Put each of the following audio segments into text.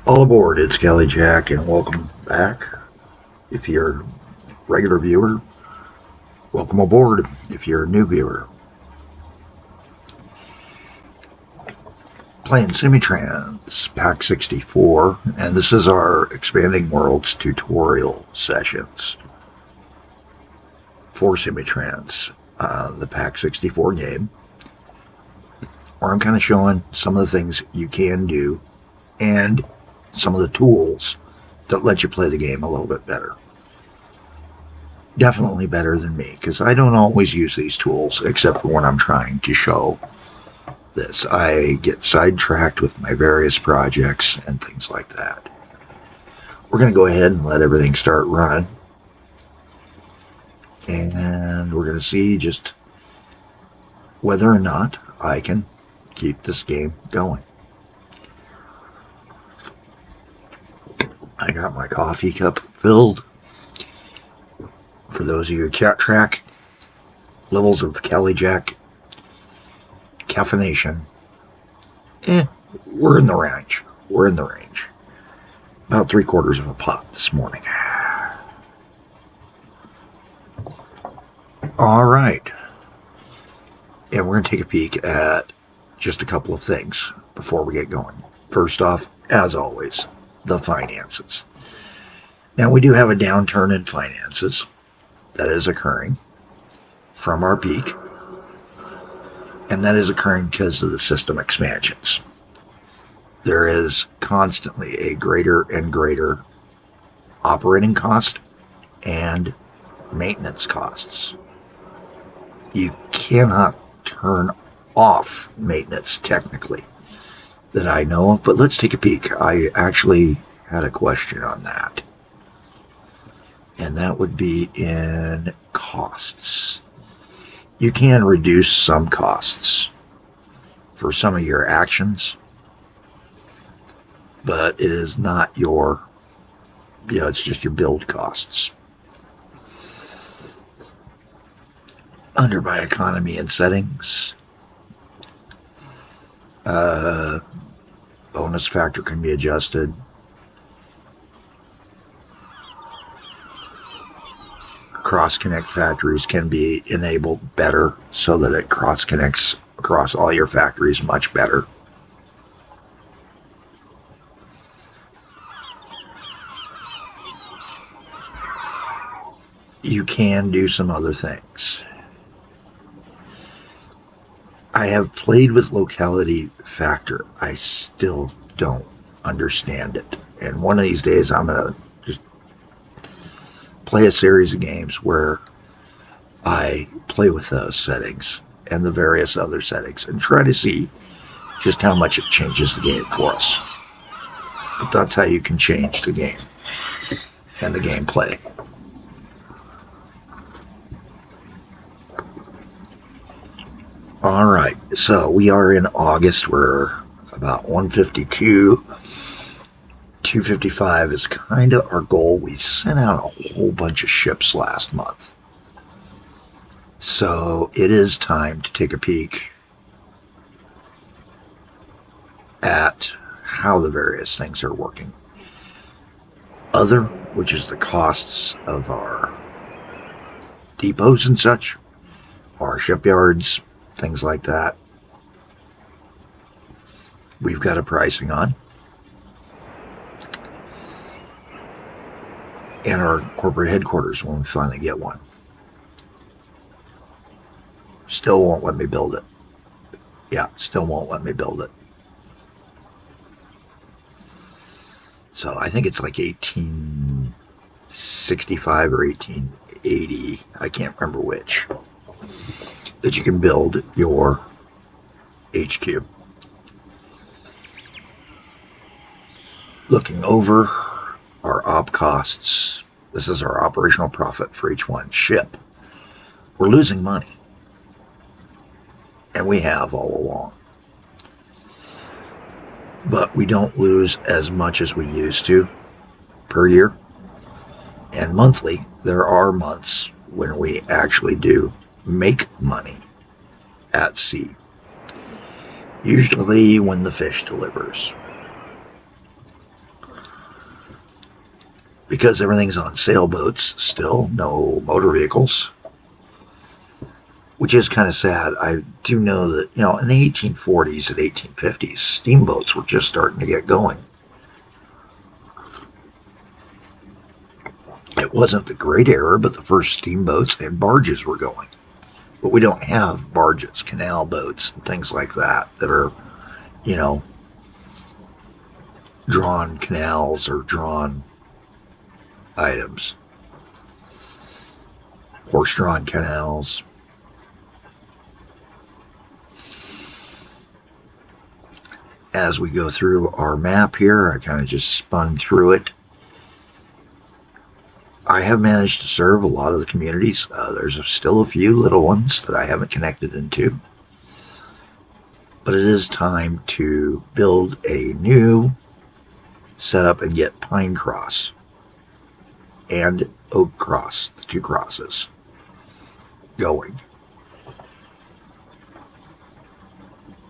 All aboard, it's Kelly Jack, and welcome back. If you're a regular viewer, welcome aboard. If you're a new viewer, playing Semitrans Pack 64, and this is our Expanding Worlds tutorial sessions for Semitrans, the Pack 64 game, where I'm kind of showing some of the things you can do and some of the tools that let you play the game a little bit better. Definitely better than me, because I don't always use these tools except for when I'm trying to show this. I get sidetracked with my various projects and things like that. We're going to go ahead and let everything start running, and we're going to see just whether or not I can keep this game going. I got my coffee cup filled. For those of you who can't track levels of Kelly Jack caffeination, we're in the range. We're in the range. About 3/4 of a pot this morning. All right. And we're going to take a peek at just a couple of things before we get going. First off, as always, the finances. Now, we do have a downturn in finances that is occurring from our peak, and that is occurring because of the system expansions. There is constantly a greater and greater operating cost and maintenance costs. You cannot turn off maintenance technically that I know of, but let's take a peek. I actually had a question on that, and that would be in costs. You can reduce some costs for some of your actions, but it is not your, it's just your build costs. Under by economy and settings, bonus factor can be adjusted. Cross-connect factories can be enabled better so that it cross-connects across all your factories much better. You can do some other things. I have played with locality factor. I still don't understand it. And one of these days I'm going to just play a series of games where I play with those settings and the various other settings and try to see just how much it changes the game for us. But that's how you can change the game and the gameplay. Alright, so we are in August. We're about 152. 255 is kind of our goal. We sent out a whole bunch of ships last month. So it is time to take a peek at how the various things are working. Other, which is the costs of our depots and such, our shipyards, things like that, we've got a pricing on. And our corporate headquarters when we finally get one. Still won't let me build it. Yeah, still won't let me build it. So I think it's like 1865 or 1880. I can't remember which. That you can build your HQ. Looking over our op costs, this is our operational profit for each one ship. We're losing money, and we have all along, but we don't lose as much as we used to per year. And monthly, there are months when we actually do make money at sea, usually when the fish delivers. because everything's on sailboats still, no motor vehicles, which is kind of sad. I do know that, in the 1840s and 1850s, steamboats were just starting to get going. It wasn't the great era, but the first steamboats and barges were going. But we don't have barges, canal boats, and things like that are, drawn canals or drawn items. Horse-drawn canals. As we go through our map here, I kind of just spun through it. I have managed to serve a lot of the communities. There's still a few little ones that I haven't connected into. But it is time to build a new setup and get Pine Cross and Oak Cross, the two crosses, going.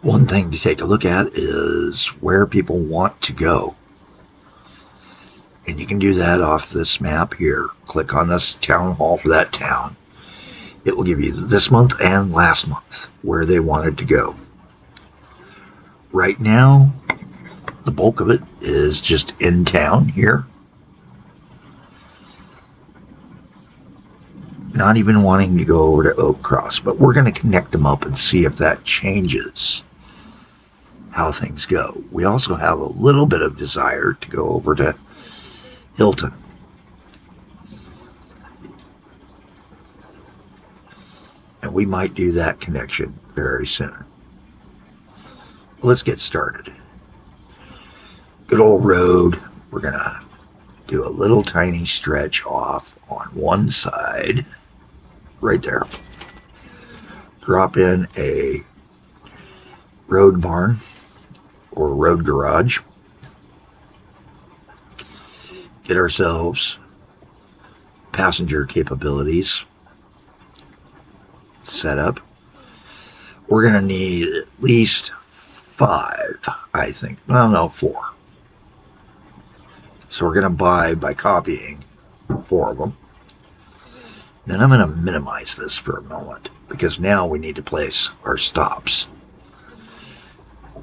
One thing to take a look at is where people want to go. And you can do that off this map here. Click on this town hall for that town. It will give you this month and last month where they wanted to go. Right now, the bulk of it is just in town here. Not even wanting to go over to Oak Cross, but we're going to connect them up and see if that changes how things go. We also have a little bit of desire to go over to Hilton. And we might do that connection very soon. Let's get started. Good old road. We're going to do a little tiny stretch off on one side. Right there. Drop in a road barn or road garage. Get ourselves passenger capabilities set up. We're going to need at least 5, I think. Well, no, 4. So we're going to buy by copying 4 of them. Then I'm going to minimize this for a moment because now we need to place our stops.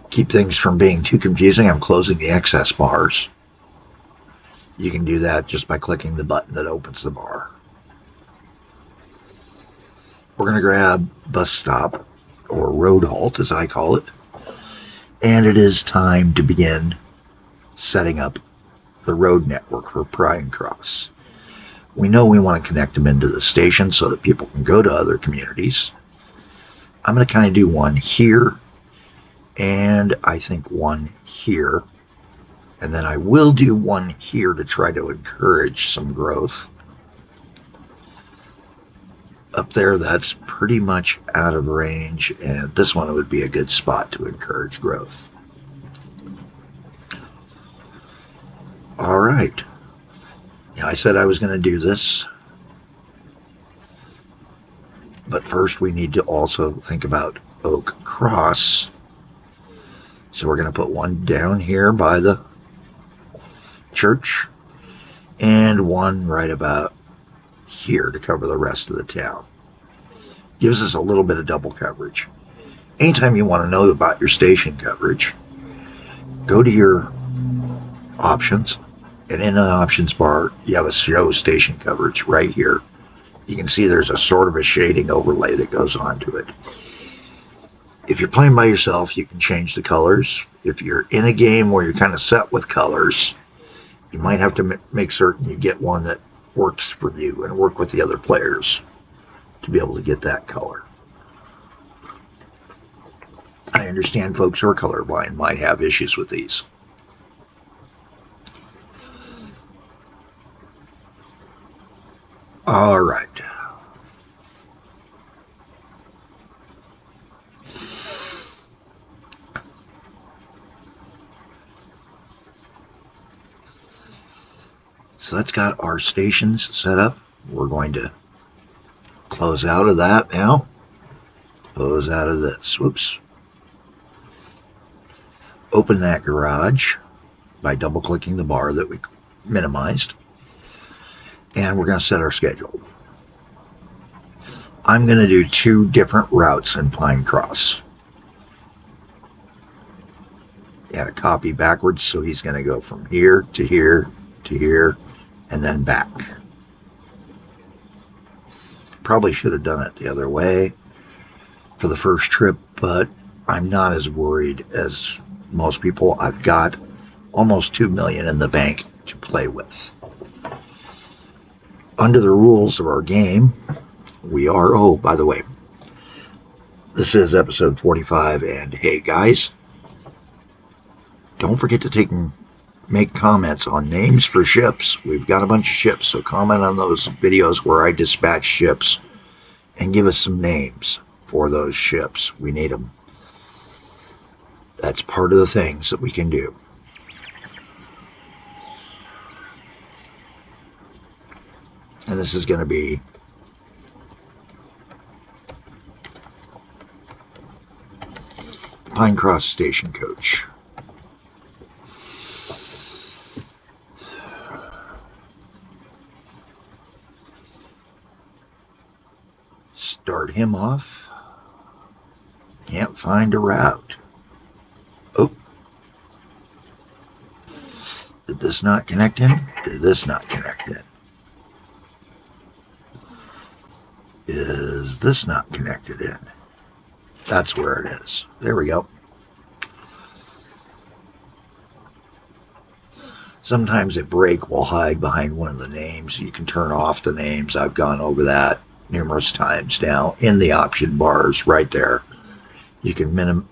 Keep things from being too confusing, I'm closing the excess bars. You can do that just by clicking the button that opens the bar. We're going to grab bus stop, or road halt as I call it, and it is time to begin setting up the road network for Pine Cross. We know we want to connect them into the station so that people can go to other communities. I'm going to kind of do one here, and I think one here. And then I will do one here to try to encourage some growth. Up there, that's pretty much out of range, and this one would be a good spot to encourage growth. All right. Yeah, I said I was going to do this. But first we need to also think about Oak Cross. So we're going to put one down here by the church and one right about here to cover the rest of the town. Gives us a little bit of double coverage. Anytime you want to know about your station coverage, go to your options, and in the options bar you have a show station coverage right here. You can see there's a sort of a shading overlay that goes onto it. If you're playing by yourself, you can change the colors. If you're in a game where you're kind of set with colors, you might have to make certain you get one that works for you and work with the other players to be able to get that color. I understand folks who are colorblind might have issues with these. All right. So that's got our stations set up. We're going to close out of that now. Close out of this. Whoops. Open that garage by double-clicking the bar that we minimized. and we're going to set our schedule. I'm going to do 2 different routes in Pine Cross. Yeah, copy backwards, so he's going to go from here to here to here and then back. Probably should have done it the other way for the first trip, but I'm not as worried as most people. I've got almost $2 million in the bank to play with. Under the rules of our game, we are, oh, by the way, this is episode 45, and hey guys, don't forget to make comments on names for ships. We've got a bunch of ships, so comment on those videos where I dispatch ships and give us some names for those ships. We need them. That's part of the things that we can do. And this is going to be Pine Cross Station Coach. Start him off. Can't find a route. Oh. Did this not connect in? Did this not connect in? Is this not connected in? That's where it is. There we go. Sometimes a break will hide behind one of the names. You can turn off the names. I've gone over that numerous times now in the option bars right there. You can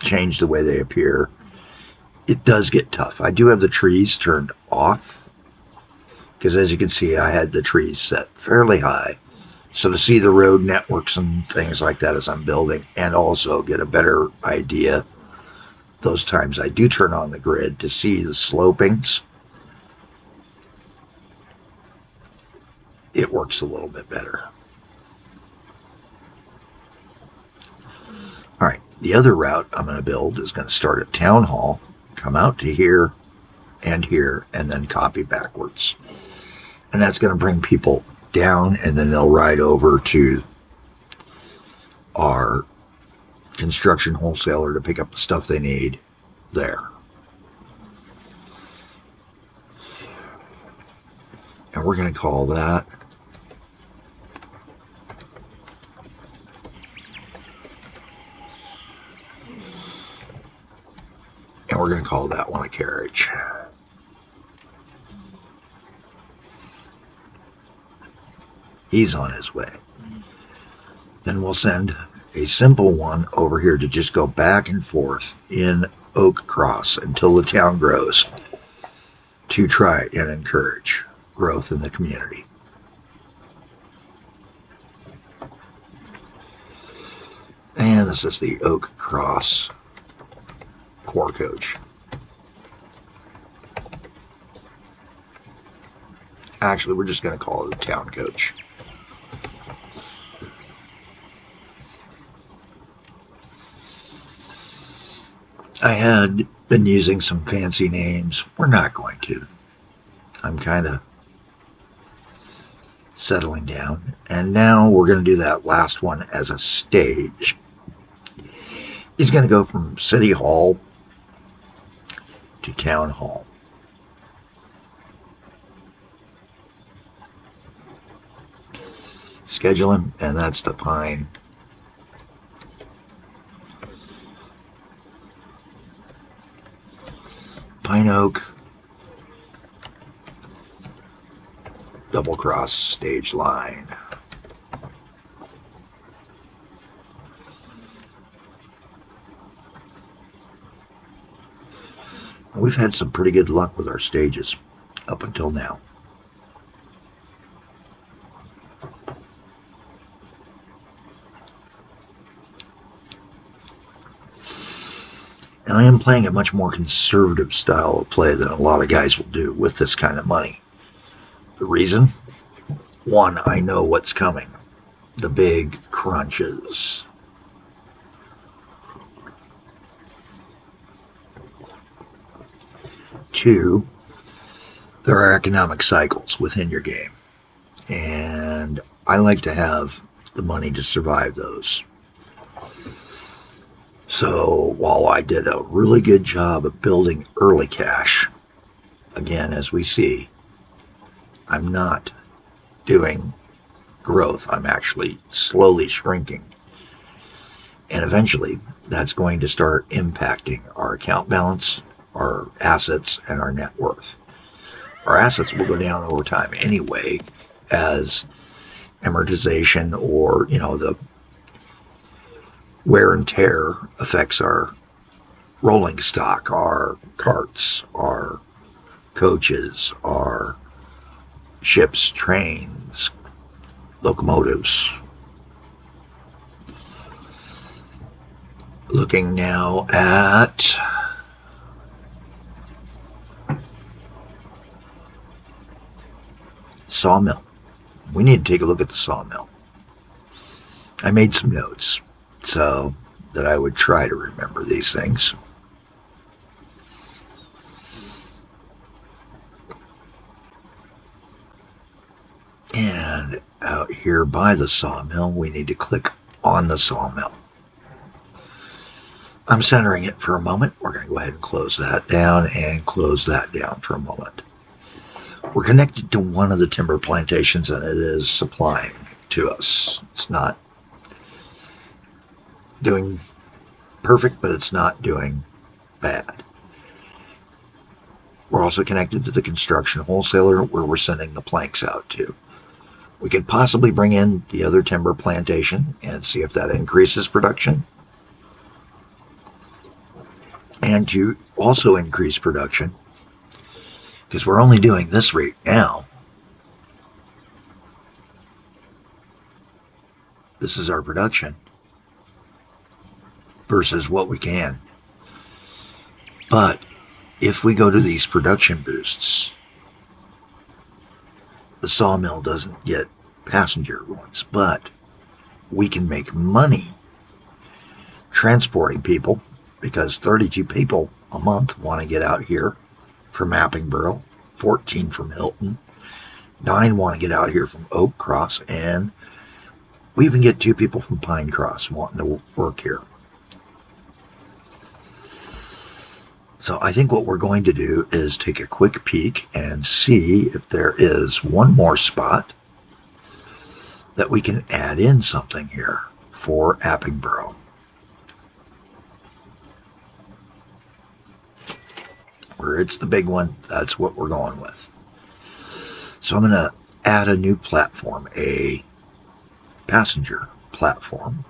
change the way they appear. It does get tough. I do have the trees turned off because, as you can see, I had the trees set fairly high. So to see the road networks and things like that as I'm building, and also get a better idea, those times I do turn on the grid to see the slopings, it works a little bit better. All right, the other route I'm going to build is going to start at Town Hall, come out to here, and then copy backwards. And that's going to bring people down, and then they'll ride over to our construction wholesaler to pick up the stuff they need there. And we're going to call that one a carriage. He's on his way. Then we'll send a simple one over here to just go back and forth in Oak Cross until the town grows, to try and encourage growth in the community. And this is the Oak Cross Core Coach. Actually, we're just going to call it a Town Coach. I had been using some fancy names. We're not going to. I'm kind of settling down. And now we're going to do that last one as a stage. He's going to go from City Hall to Town Hall. Schedule him, and that's the Pine Oak double cross stage line. We've had some pretty good luck with our stages up until now. And I am playing a much more conservative style of play than a lot of guys will do with this kind of money. The reason? One, I know what's coming. The big crunches. Two, there are economic cycles within your game. And I like to have the money to survive those. So while I did a really good job of building early cash, again, as we see, I'm not doing growth. I'm actually slowly shrinking. And eventually, that's going to start impacting our account balance, our assets, and our net worth. Our assets will go down over time anyway, as amortization or, the wear and tear affects our rolling stock, our carts, our coaches, our ships, trains, locomotives. Looking now at Sawmill. We need to take a look at the Sawmill. I made some notes so that I would try to remember these things. And out here by the Sawmill, we need to click on the Sawmill. I'm centering it for a moment. We're going to go ahead and close that down and close that down for a moment. We're connected to one of the timber plantations and it is supplying to us. It's not doing perfect, but it's not doing bad. We're also connected to the construction wholesaler where we're sending the planks out to. We could possibly bring in the other timber plantation and see if that increases production. And to also increase production, because we're only doing this rate now. This is our production versus what we can. But if we go to these production boosts, the sawmill doesn't get passenger ones, but we can make money transporting people because 32 people a month want to get out here from Mappingborough, 14 from Hilton, 9 want to get out here from Oak Cross, and we even get 2 people from Pine Cross wanting to work here. So I think what we're going to do is take a quick peek and see if there is one more spot that we can add in something here for Mappingborough. Where it's the big one, that's what we're going with. So I'm going to add a new platform, a passenger platform.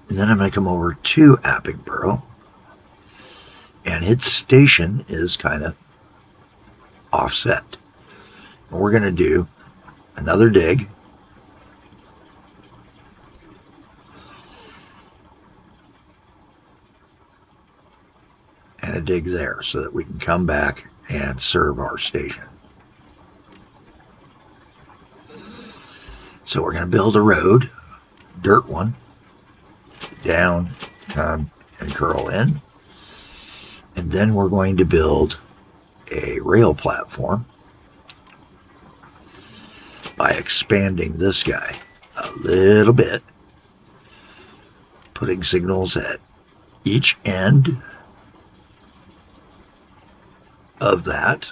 And then I'm going to come over to Mappingborough. And its station is kind of offset. And we're going to do another dig. And a dig there so that we can come back and serve our station. So we're going to build a road, dirt one, down, and curl in. And then we're going to build a rail platform by expanding this guy a little bit, putting signals at each end of that,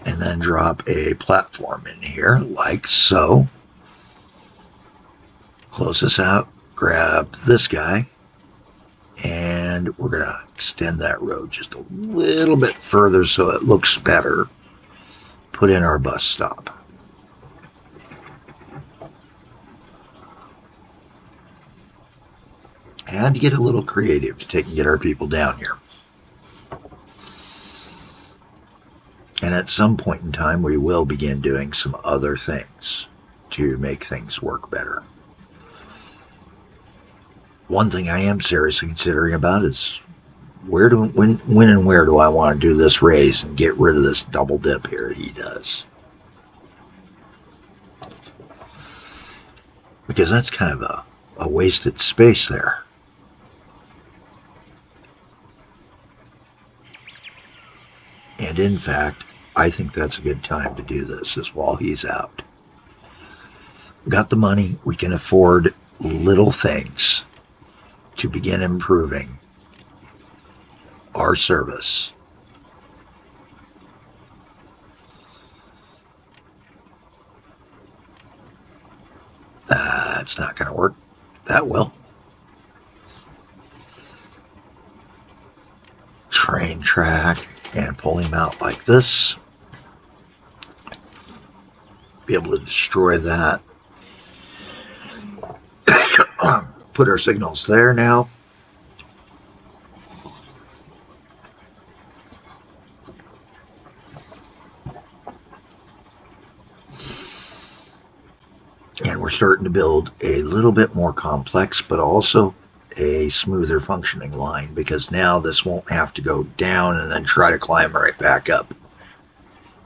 and then drop a platform in here like so. Close this out, grab this guy, and we're going to extend that road just a little bit further so it looks better. Put in our bus stop. And to get a little creative to get our people down here. And at some point in time, we will begin doing some other things to make things work better. One thing I am seriously considering about is when and where do I want to do this raise and get rid of this double dip here he does. Because that's kind of a wasted space there. And in fact, I think that's a good time to do this, is while he's out. We got the money, we can afford little things to begin improving our service. It's not going to work that well. Train track and pull him out like this. Be able to destroy that. Put our signals there now. And we're starting to build a little bit more complex, but also a smoother functioning line, because now this won't have to go down and then try to climb right back up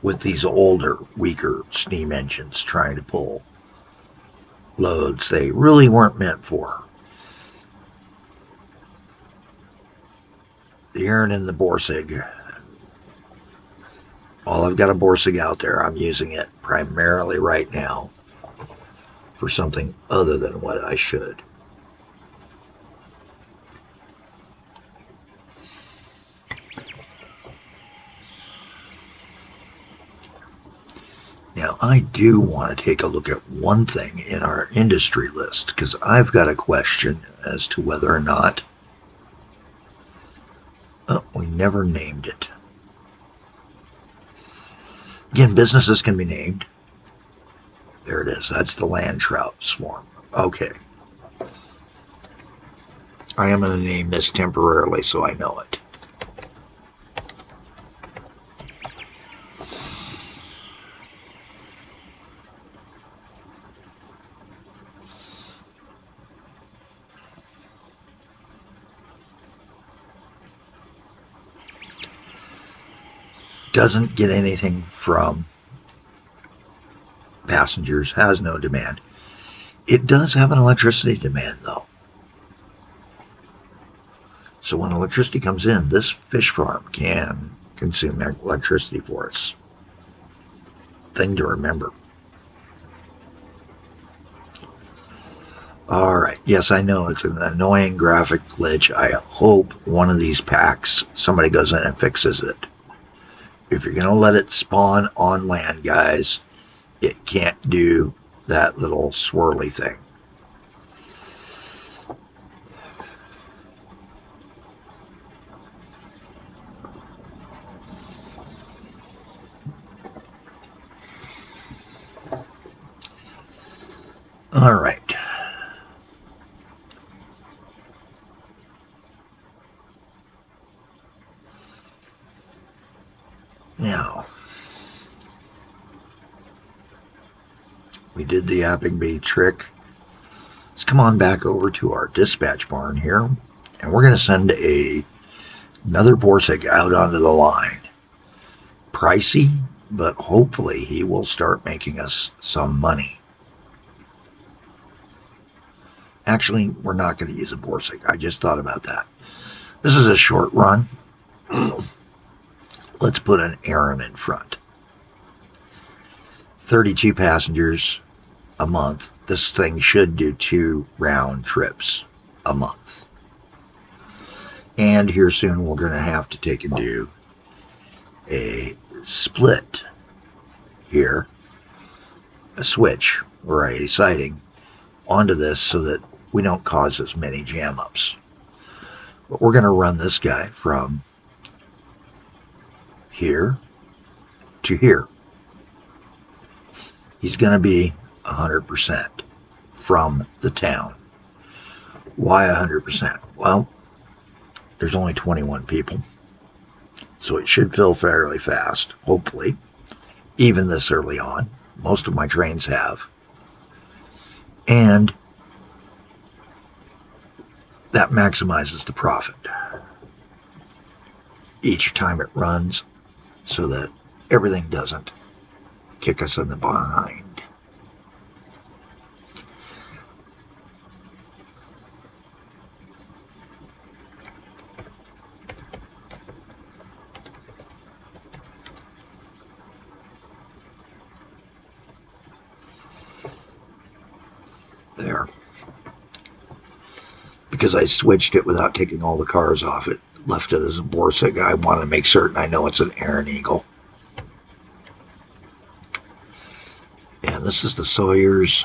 with these older, weaker steam engines trying to pull loads they really weren't meant for. The Aaron and the Borsig. While I've got a Borsig out there, I'm using it primarily right now for something other than what I should. Now, I do want to take a look at one thing in our industry list, because I've got a question as to whether or not... Oh, we never named it. Again, businesses can be named. There it is. That's the land trout swarm. Okay. I am going to name this temporarily so I know it. Doesn't get anything from passengers, has no demand. It does have an electricity demand, though. So when electricity comes in, this fish farm can consume electricity for us. Thing to remember. Alright, yes, I know it's an annoying graphic glitch. I hope one of these packs, somebody goes in and fixes it. If you're going to let it spawn on land, guys, it can't do that little swirly thing. All right. Now, we did the Apping Bee trick. Let's come on back over to our dispatch barn here, and we're going to send another Borsig out onto the line. Pricey, but hopefully he will start making us some money. Actually, we're not going to use a Borsig. I just thought about that. This is a short run. Let's put an Aaron in front. 32 passengers a month. This thing should do 2 round trips a month. And here soon we're going to have to take and do a split here, a switch or a siding onto this so that we don't cause as many jam ups. But we're going to run this guy from here to here. He's going to be 100% from the town. Why 100%? Well, there's only 21 people, so it should fill fairly fast, hopefully, even this early on. Most of my trains have. And that maximizes the profit each time it runs so that everything doesn't kick us in the behind. because I switched it without taking all the cars off it. Left it as a Borsig. I want to make certain I know it's an Aaron Eagle. And this is the Sawyer's.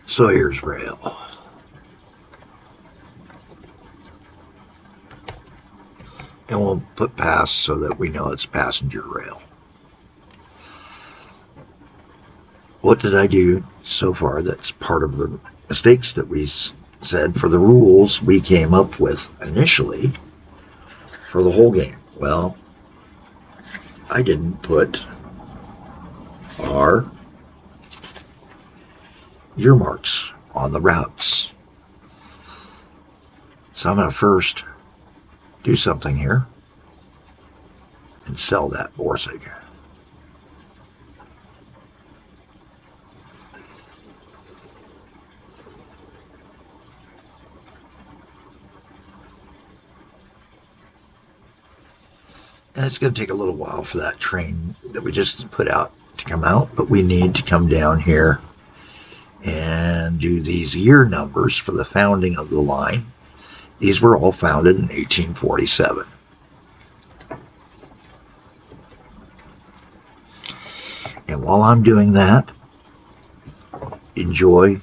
Sawyer's rail. And we'll put pass so that we know it's passenger rail. What did I do so far that's part of the mistakes that we said for the rules we came up with initially for the whole game? Well, I didn't put our year marks on the routes. So I'm going to first do something here and sell that Borsig. And it's going to take a little while for that train that we just put out to come out, but we need to come down here and do these year numbers for the founding of the line. These were all founded in 1847. And while I'm doing that, enjoy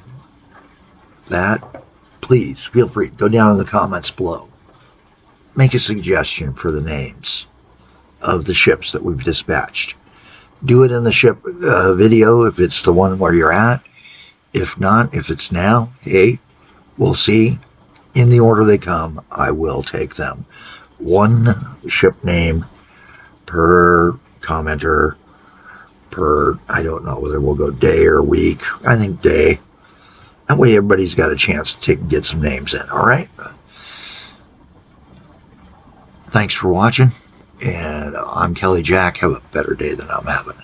that. Please feel free to go down in the comments below. Make a suggestion for the names of the ships that we've dispatched. Do it in the ship video if it's the one where you're at. If not, if it's now, hey, we'll see. In the order they come, I will take them. One ship name per commenter, per, I don't know whether we'll go day or week. I think day. That way everybody's got a chance to get some names in, all right? Thanks for watching, and I'm Kelly Jack. Have a better day than I'm having.